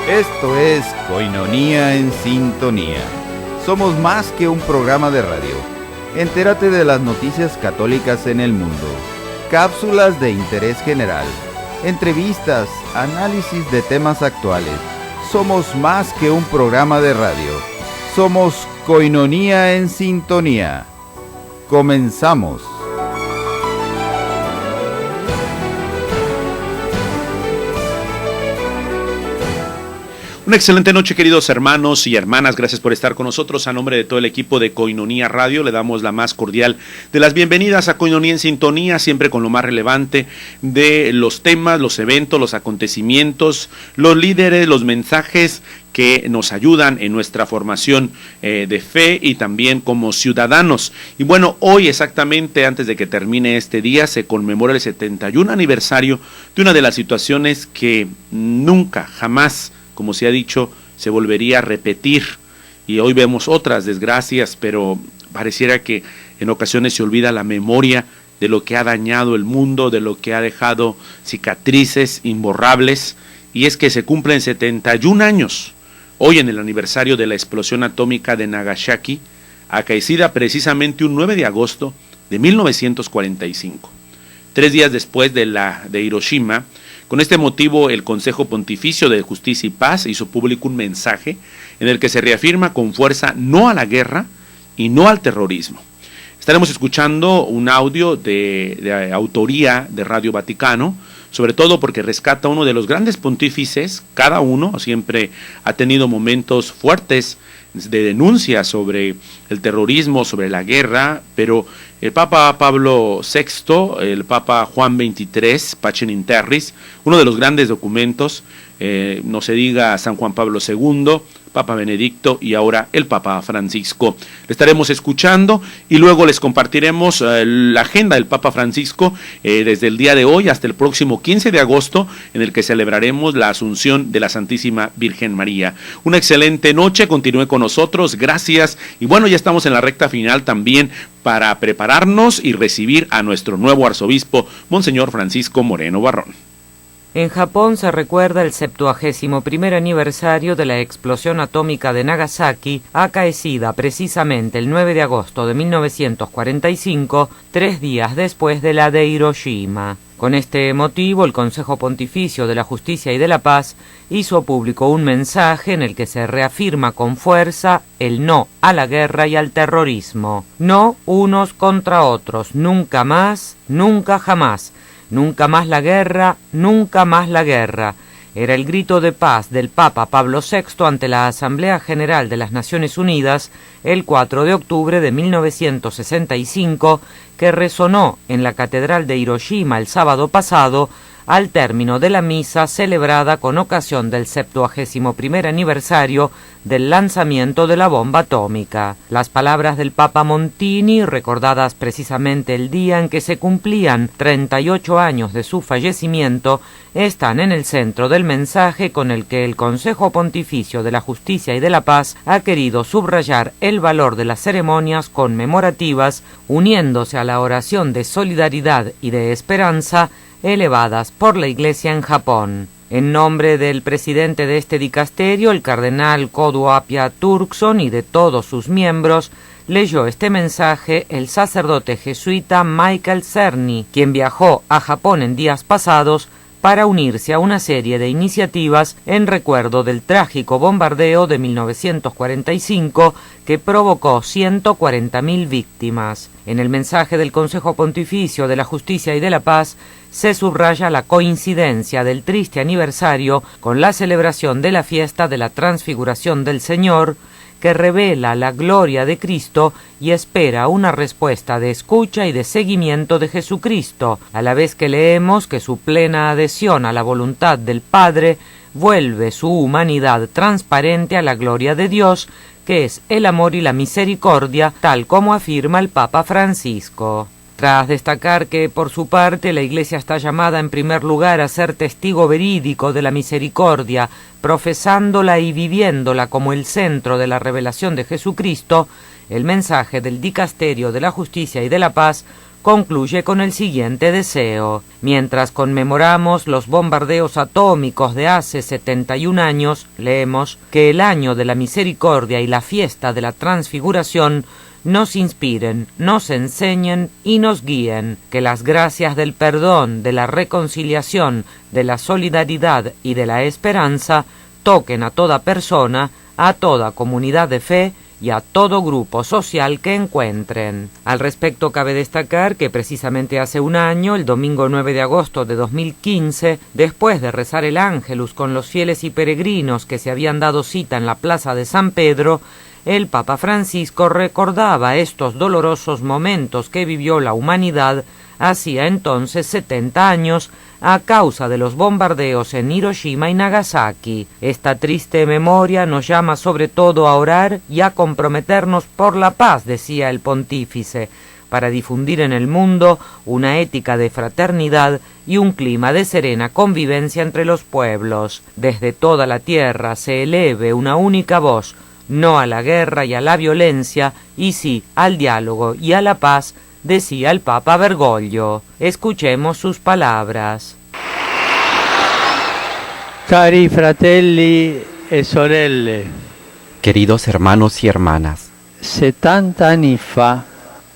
Esto es Coinonía en Sintonía. Somos más que un programa de radio. Entérate de las noticias católicas en el mundo. Cápsulas de interés general. Entrevistas, análisis de temas actuales. Somos más que un programa de radio. Somos Coinonía en Sintonía. Comenzamos. Una excelente noche, queridos hermanos y hermanas, gracias por estar con nosotros. A nombre de todo el equipo de Coinonía Radio le damos la más cordial de las bienvenidas a Coinonía en Sintonía, siempre con lo más relevante de los temas, los eventos, los acontecimientos, los líderes, los mensajes que nos ayudan en nuestra formación de fe y también como ciudadanos. Y bueno, hoy exactamente antes de que termine este día se conmemora el 71 aniversario de una de las situaciones que nunca, jamás, como se ha dicho, se volvería a repetir, y hoy vemos otras desgracias, pero pareciera que en ocasiones se olvida la memoria de lo que ha dañado el mundo, de lo que ha dejado cicatrices imborrables, y es que se cumplen 71 años, hoy en el aniversario de la explosión atómica de Nagasaki, acaecida precisamente un 9 de agosto de 1945. 3 días después de Hiroshima. Con este motivo, el Consejo Pontificio de Justicia y Paz hizo público un mensaje en el que se reafirma con fuerza no a la guerra y no al terrorismo. Estaremos escuchando un audio de autoría de Radio Vaticano, sobre todo porque rescata uno de los grandes pontífices. Cada uno siempre ha tenido momentos fuertes de denuncia sobre el terrorismo, sobre la guerra, pero el Papa Pablo VI, el Papa Juan XXIII, Pacem in Terris, uno de los grandes documentos, no se diga San Juan Pablo II, Papa Benedicto y ahora el Papa Francisco. Le estaremos escuchando y luego les compartiremos la agenda del Papa Francisco desde el día de hoy hasta el próximo 15 de agosto, en el que celebraremos la Asunción de la Santísima Virgen María. Una excelente noche, continúe con nosotros, gracias. Y bueno, ya estamos en la recta final también para prepararnos y recibir a nuestro nuevo arzobispo, Monseñor Francisco Moreno Barrón. En Japón se recuerda el 71º aniversario de la explosión atómica de Nagasaki, acaecida precisamente el 9 de agosto de 1945, 3 días después de la de Hiroshima. Con este motivo, el Consejo Pontificio de la Justicia y de la Paz hizo público un mensaje en el que se reafirma con fuerza el no a la guerra y al terrorismo. No unos contra otros, nunca más, nunca jamás. Nunca más la guerra, nunca más la guerra. Era el grito de paz del Papa Pablo VI ante la Asamblea General de las Naciones Unidas el 4 de octubre de 1965, que resonó en la Catedral de Hiroshima el sábado pasado, al término de la misa celebrada con ocasión del 71º aniversario del lanzamiento de la bomba atómica. Las palabras del Papa Montini, recordadas precisamente el día en que se cumplían 38 años de su fallecimiento, están en el centro del mensaje con el que el Consejo Pontificio de la Justicia y de la Paz ha querido subrayar el valor de las ceremonias conmemorativas, uniéndose a la oración de solidaridad y de esperanza elevadas por la Iglesia en Japón. En nombre del presidente de este dicasterio, el cardenal Kodo Apia Turkson, y de todos sus miembros, leyó este mensaje el sacerdote jesuita Michael Cerny, quien viajó a Japón en días pasados para unirse a una serie de iniciativas en recuerdo del trágico bombardeo de 1945 que provocó 140.000 víctimas. En el mensaje del Consejo Pontificio de la Justicia y de la Paz se subraya la coincidencia del triste aniversario con la celebración de la fiesta de la Transfiguración del Señor, que revela la gloria de Cristo y espera una respuesta de escucha y de seguimiento de Jesucristo, a la vez que leemos que su plena adhesión a la voluntad del Padre vuelve su humanidad transparente a la gloria de Dios, que es el amor y la misericordia, tal como afirma el Papa Francisco. Tras destacar que, por su parte, la Iglesia está llamada en primer lugar a ser testigo verídico de la misericordia, profesándola y viviéndola como el centro de la revelación de Jesucristo, el mensaje del Dicasterio de la Justicia y de la Paz concluye con el siguiente deseo. Mientras conmemoramos los bombardeos atómicos de hace 71 años, leemos que el año de la misericordia y la fiesta de la transfiguración nos inspiren, nos enseñen y nos guíen, que las gracias del perdón, de la reconciliación, de la solidaridad y de la esperanza toquen a toda persona, a toda comunidad de fe y a todo grupo social que encuentren. Al respecto, cabe destacar que precisamente hace un año, el domingo 9 de agosto de 2015, después de rezar el Ángelus con los fieles y peregrinos que se habían dado cita en la plaza de San Pedro, el Papa Francisco recordaba estos dolorosos momentos que vivió la humanidad hacía entonces 70 años a causa de los bombardeos en Hiroshima y Nagasaki. Esta triste memoria nos llama sobre todo a orar y a comprometernos por la paz, decía el pontífice, para difundir en el mundo una ética de fraternidad y un clima de serena convivencia entre los pueblos. Desde toda la tierra se eleve una única voz, no a la guerra y a la violencia, y sí al diálogo y a la paz, decía el Papa Bergoglio. Escuchemos sus palabras. Cari fratelli e sorelle, queridos hermanos y hermanas, 70 anni fa,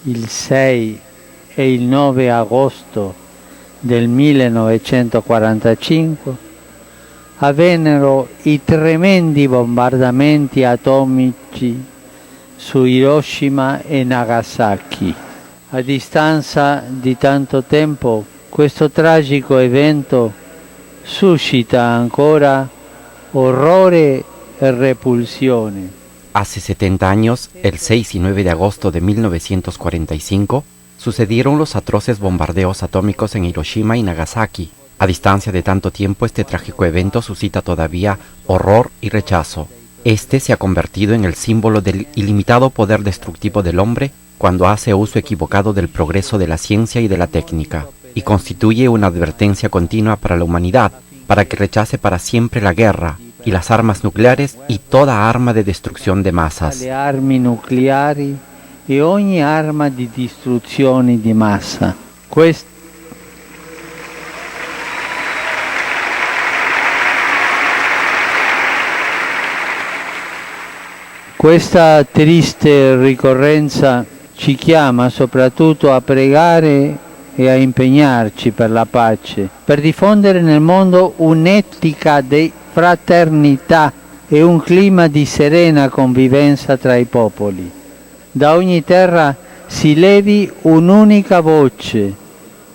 il 6 e il 9 agosto del 1945, avvennero i tremendi bombardamenti atomici su Hiroshima e Nagasaki. A distanza di tanto tempo, questo tragico evento suscita ancora horrore e repulsione. Hace 70 años, el 6 y 9 de agosto de 1945, sucedieron los atroces bombardeos atómicos en Hiroshima y Nagasaki. A distancia de tanto tiempo, este trágico evento suscita todavía horror y rechazo. Este se ha convertido en el símbolo del ilimitado poder destructivo del hombre cuando hace uso equivocado del progreso de la ciencia y de la técnica, y constituye una advertencia continua para la humanidad, para que rechace para siempre la guerra y las armas nucleares y toda arma de destrucción de masas. Le armi nucleari e ogni arma di distruzione di massa. Questa triste ricorrenza ci chiama soprattutto a pregare e a impegnarci per la pace, per diffondere nel mondo un'etica di fraternità e un clima di serena convivenza tra i popoli. Da ogni terra si levi un'unica voce,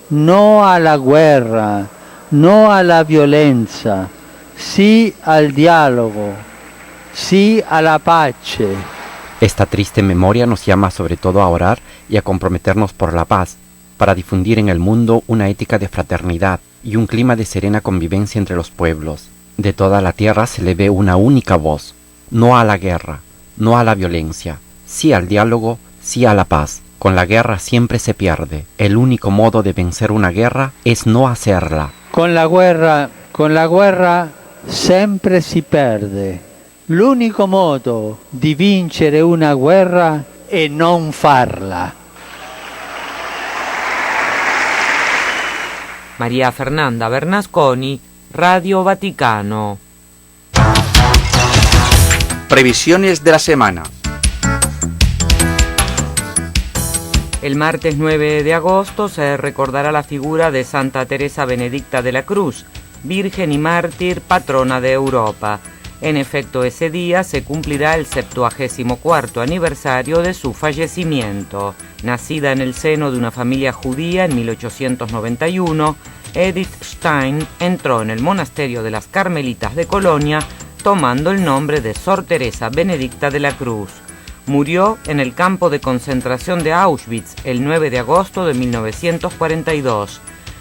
no alla guerra, no alla violenza, sì al dialogo, sì alla pace. Esta triste memoria nos llama sobre todo a orar y a comprometernos por la paz, para difundir en el mundo una ética de fraternidad y un clima de serena convivencia entre los pueblos. De toda la tierra se le ve una única voz, no a la guerra, no a la violencia, sí al diálogo, sí a la paz. Con la guerra siempre se pierde. El único modo de vencer una guerra es no hacerla. Con la guerra sempre si perde. L'unico modo di vincere una guerra è non farla. María Fernanda Bernasconi, Radio Vaticano. Previsiones de la semana. El martes 9 de agosto se recordará la figura de Santa Teresa Benedicta de la Cruz, virgen y mártir, patrona de Europa. En efecto, ese día se cumplirá el 74º aniversario de su fallecimiento. Nacida en el seno de una familia judía en 1891, Edith Stein entró en el monasterio de las Carmelitas de Colonia tomando el nombre de Sor Teresa Benedicta de la Cruz. Murió en el campo de concentración de Auschwitz el 9 de agosto de 1942.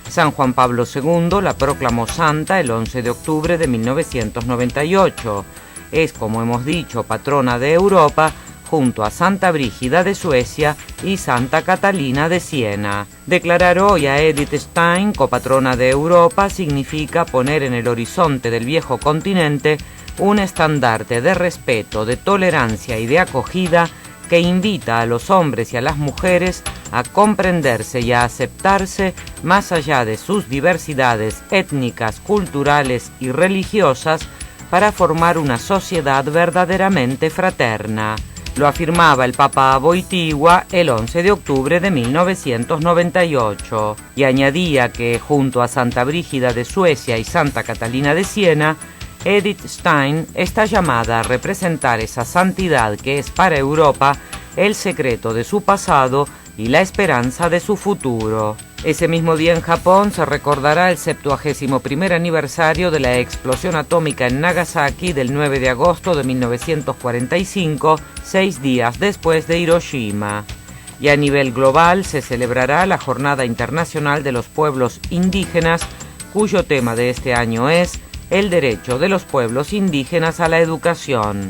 San Juan Pablo II la proclamó santa el 11 de octubre de 1998. Es, como hemos dicho, patrona de Europa, junto a Santa Brígida de Suecia y Santa Catalina de Siena. Declarar hoy a Edith Stein copatrona de Europa significa poner en el horizonte del viejo continente un estandarte de respeto, de tolerancia y de acogida que invita a los hombres y a las mujeres a comprenderse y a aceptarse más allá de sus diversidades étnicas, culturales y religiosas para formar una sociedad verdaderamente fraterna. Lo afirmaba el Papa Wojtyła el 11 de octubre de 1998 y añadía que junto a Santa Brígida de Suecia y Santa Catalina de Siena, Edith Stein está llamada a representar esa santidad que es para Europa el secreto de su pasado y la esperanza de su futuro. Ese mismo día en Japón se recordará el 71º aniversario de la explosión atómica en Nagasaki del 9 de agosto de 1945, 6 días después de Hiroshima. Y a nivel global se celebrará la Jornada Internacional de los Pueblos Indígenas, cuyo tema de este año es el derecho de los pueblos indígenas a la educación.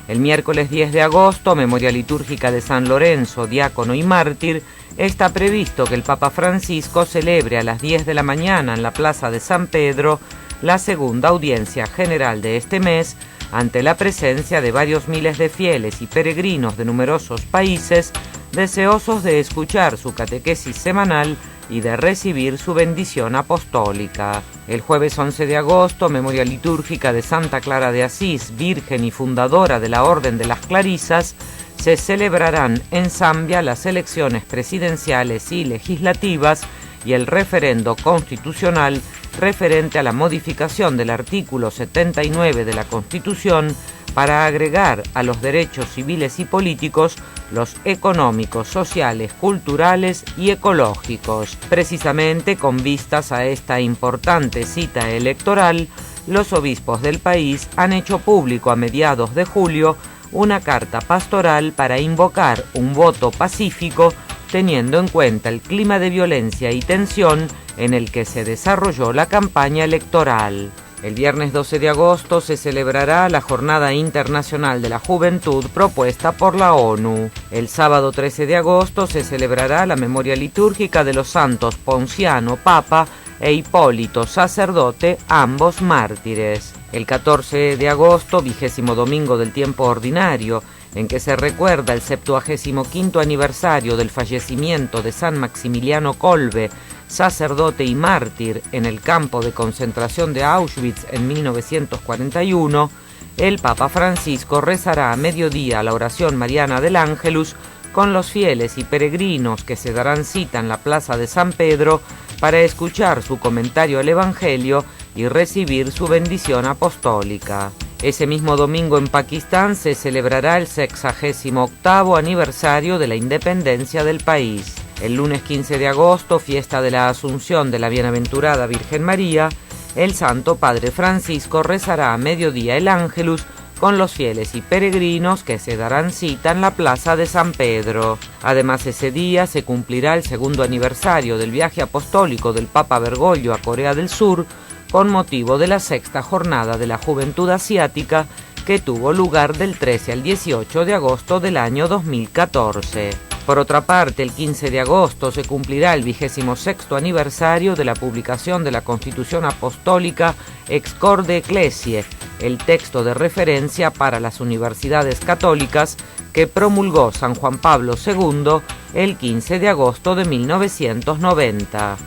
El miércoles 10 de agosto, memoria litúrgica de San Lorenzo, diácono y mártir, está previsto que el Papa Francisco celebre a las 10 de la mañana en la Plaza de San Pedro la segunda audiencia general de este mes, ante la presencia de varios miles de fieles y peregrinos de numerosos países, deseosos de escuchar su catequesis semanal y de recibir su bendición apostólica. El jueves 11 de agosto, memoria litúrgica de Santa Clara de Asís, virgen y fundadora de la Orden de las Clarisas, se celebrarán en Zambia las elecciones presidenciales y legislativas y el referendo constitucional referente a la modificación del artículo 79 de la Constitución para agregar a los derechos civiles y políticos los económicos, sociales, culturales y ecológicos. Precisamente con vistas a esta importante cita electoral, los obispos del país han hecho público a mediados de julio una carta pastoral para invocar un voto pacífico, teniendo en cuenta el clima de violencia y tensión en el que se desarrolló la campaña electoral. El viernes 12 de agosto se celebrará la Jornada Internacional de la Juventud propuesta por la ONU. El sábado 13 de agosto se celebrará la memoria litúrgica de los santos Ponciano, Papa, e Hipólito, sacerdote, ambos mártires. El 14 de agosto, 20º domingo del tiempo ordinario, en que se recuerda el 75º aniversario del fallecimiento de San Maximiliano Kolbe, sacerdote y mártir en el campo de concentración de Auschwitz en 1941, el Papa Francisco rezará a mediodía la oración mariana del Ángelus con los fieles y peregrinos que se darán cita en la Plaza de San Pedro para escuchar su comentario al Evangelio y recibir su bendición apostólica. Ese mismo domingo en Pakistán se celebrará el 68º aniversario de la independencia del país. El lunes 15 de agosto, fiesta de la Asunción de la Bienaventurada Virgen María, el Santo Padre Francisco rezará a mediodía el Ángelus con los fieles y peregrinos que se darán cita en la Plaza de San Pedro. Además, ese día se cumplirá el segundo aniversario del viaje apostólico del Papa Bergoglio a Corea del Sur, con motivo de la sexta jornada de la Juventud Asiática que tuvo lugar del 13 al 18 de agosto del año 2014. Por otra parte, el 15 de agosto se cumplirá el 26º aniversario de la publicación de la Constitución Apostólica Ex Corde Ecclesiae, el texto de referencia para las universidades católicas que promulgó San Juan Pablo II el 15 de agosto de 1990.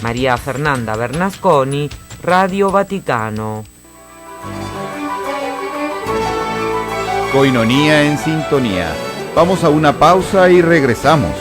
María Fernanda Bernasconi, Radio Vaticano. Coinonía en sintonía. Vamos a una pausa y regresamos.